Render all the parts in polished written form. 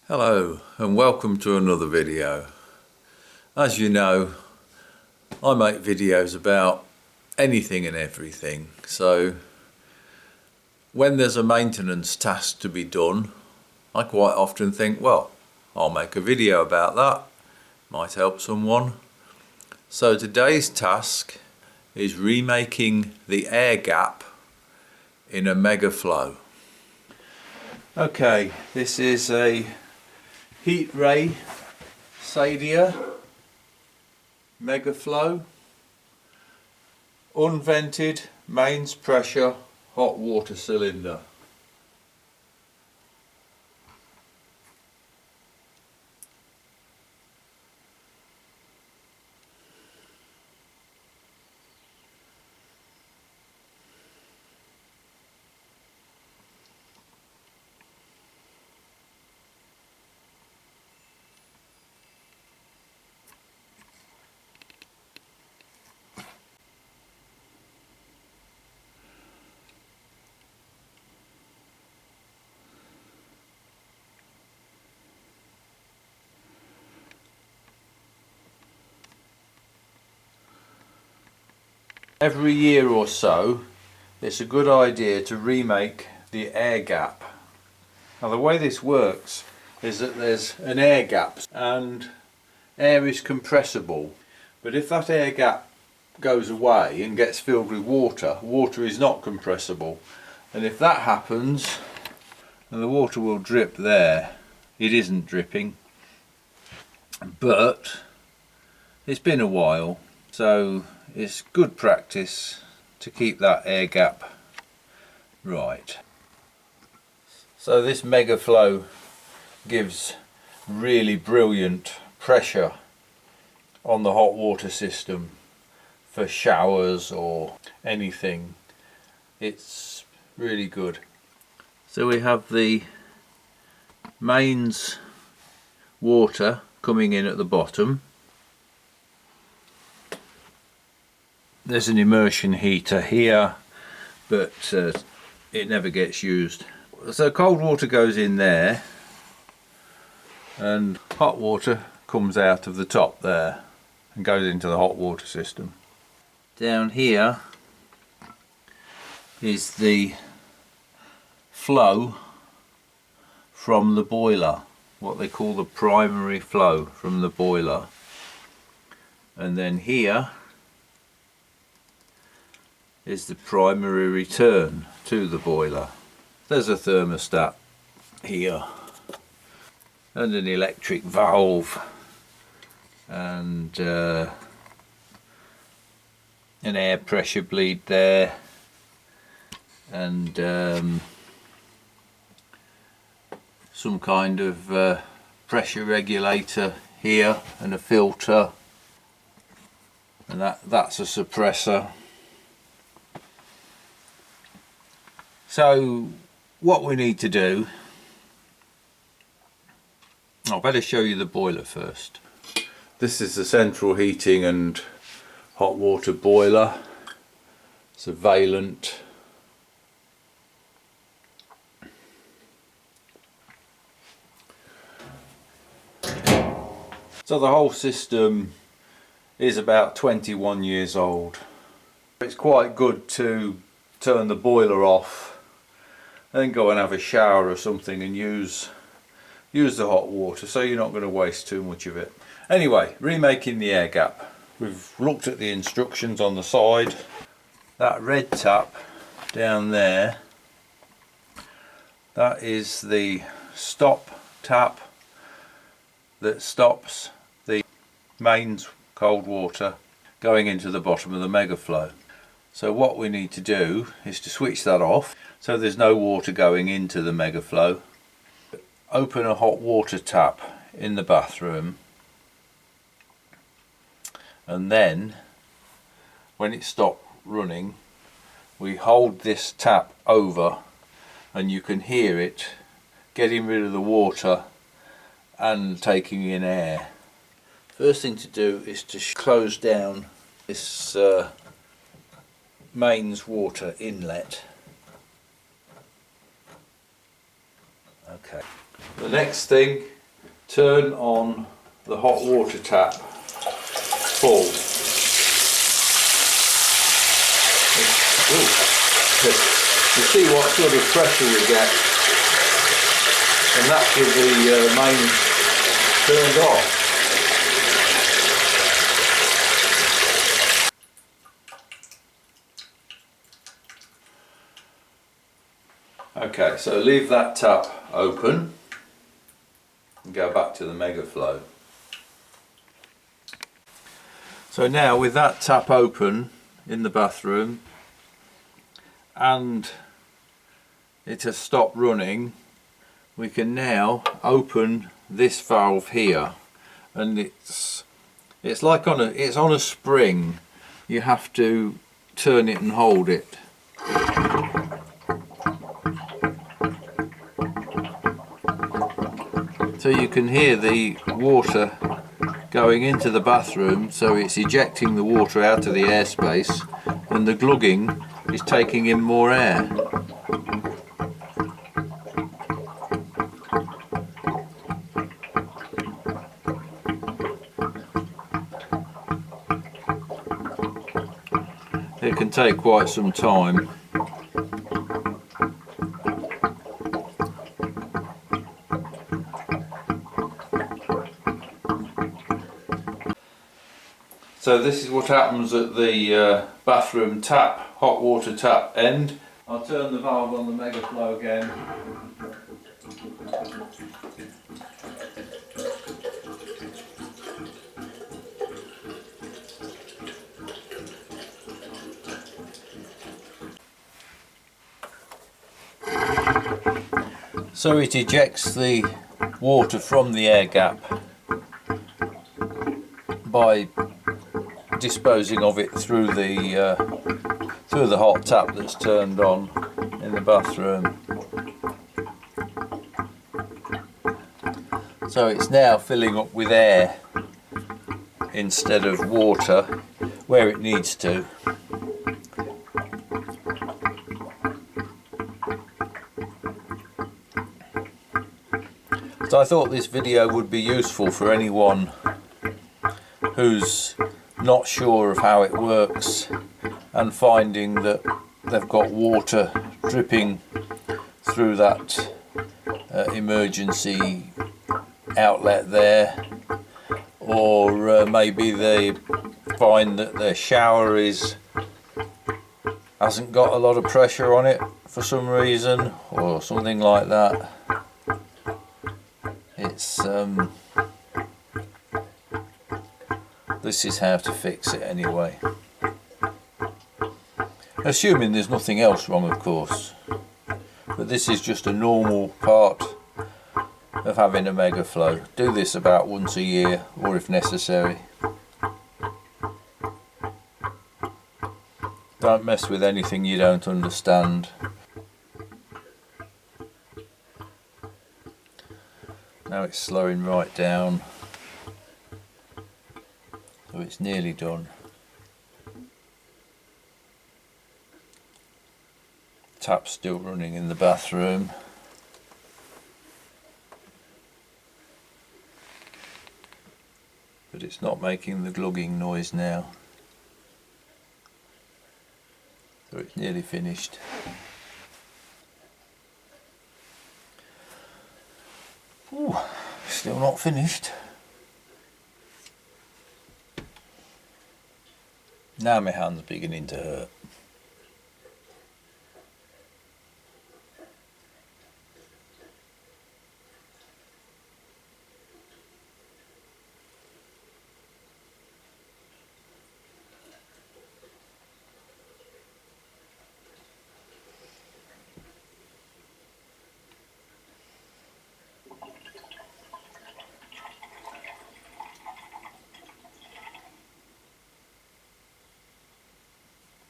Hello and welcome to another video. As you know, I make videos about anything and everything, so when there's a maintenance task to be done, I quite often think, well, I'll make a video about that, might help someone. So today's task is remaking the air gap in a Megaflo. Okay, this is a Heatrae Sadia Megaflo Unvented mains pressure hot water cylinder. Every year or so, it's a good idea to remake the air gap. Now the way this works is that there's an air gap and air is compressible, but if that air gap goes away and gets filled with water, water is not compressible, and if that happens, then the water will drip there. It isn't dripping, but it's been a while, so it's good practice to keep that air gap right. So this Megaflo gives really brilliant pressure on the hot water system for showers or anything. It's really good. So we have the mains water coming in at the bottom. There's an immersion heater here, but it never gets used. So cold water goes in there and hot water comes out of the top there and goes into the hot water system. Down here is the flow from the boiler, what they call the primary flow from the boiler, and then here is the primary return to the boiler. There's a thermostat here and an electric valve and an air pressure bleed there and some kind of pressure regulator here and a filter, and that's a suppressor. So what we need to do, I'll better show you the boiler first. This is the central heating and hot water boiler. It's a Valent. So the whole system is about 21 years old. It's quite good to turn the boiler off and then go and have a shower or something and use the hot water, so you're not going to waste too much of it. Anyway, remaking the air gap. We've looked at the instructions on the side. That red tap down there, that is the stop tap that stops the mains cold water going into the bottom of the Megaflo. So what we need to do is to switch that off so there's no water going into the Megaflo. Open a hot water tap in the bathroom, and then when it stops running we hold this tap over and you can hear it getting rid of the water and taking in air. First thing to do is to close down this mains water inlet. Okay. The next thing turn on the hot water tap full. You see what sort of pressure we get, and that's with the mains turned off. Okay, so leave that tap open and go back to the Megaflo. So now with that tap open in the bathroom and it has stopped running, we can now open this valve here, and it's like it's on a spring. You have to turn it and hold it. So you can hear the water going into the bathroom, so it's ejecting the water out of the airspace, and the glugging is taking in more air. It can take quite some time. So this is what happens at the bathroom tap, hot water tap end. I'll turn the valve on the Megaflo again. So it ejects the water from the air gap by disposing of it through the hot tap that's turned on in the bathroom. So it's now filling up with air instead of water where it needs to. So I thought this video would be useful for anyone who's not sure of how it works and finding that they've got water dripping through that emergency outlet there, or maybe they find that their shower hasn't got a lot of pressure on it for some reason or something like that. This is how to fix it anyway. Assuming there's nothing else wrong, of course. But this is just a normal part of having a Megaflo. Do this about once a year, or if necessary. Don't mess with anything you don't understand. Now it's slowing right down. So it's nearly done. Tap's still running in the bathroom. But it's not making the glugging noise now. So it's nearly finished. Ooh, still not finished. Now my hand's beginning to hurt.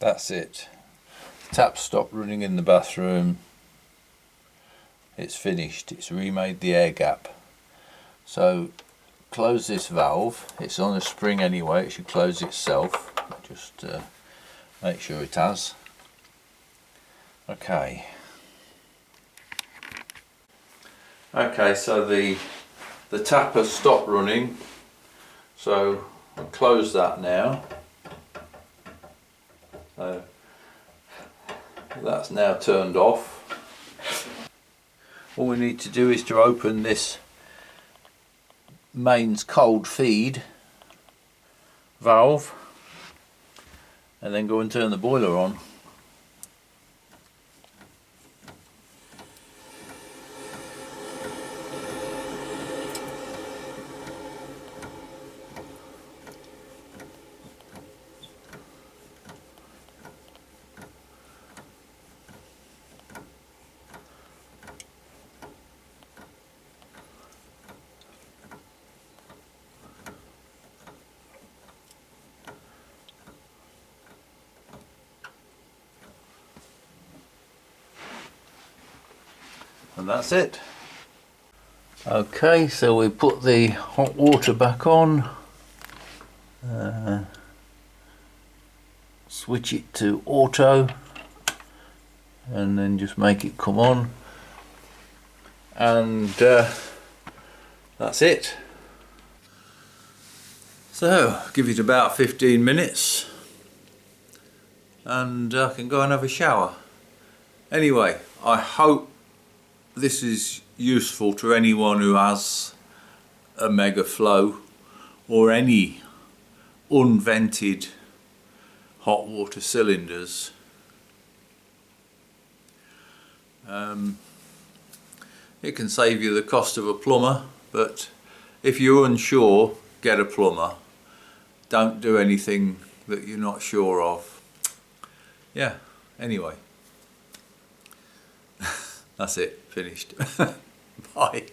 That's it. The tap stopped running in the bathroom. It's finished. It's remade the air gap. So close this valve. It's on a spring anyway. It should close itself. Just make sure it has. Okay. Okay, so the the tap has stopped running, so I'll close that now. So that's now turned off. All we need to do is to open this mains cold feed valve and then go and turn the boiler on. And that's it. Okay, so we put the hot water back on, switch it to auto, and then just make it come on, and that's it. So give it about 15 minutes and I can go and have a shower. Anyway, I hope this is useful to anyone who has a Megaflo or any unvented hot water cylinders. It can save you the cost of a plumber, but if you're unsure, get a plumber. Don't do anything that you're not sure of. Yeah, anyway. That's it, finished. Bye.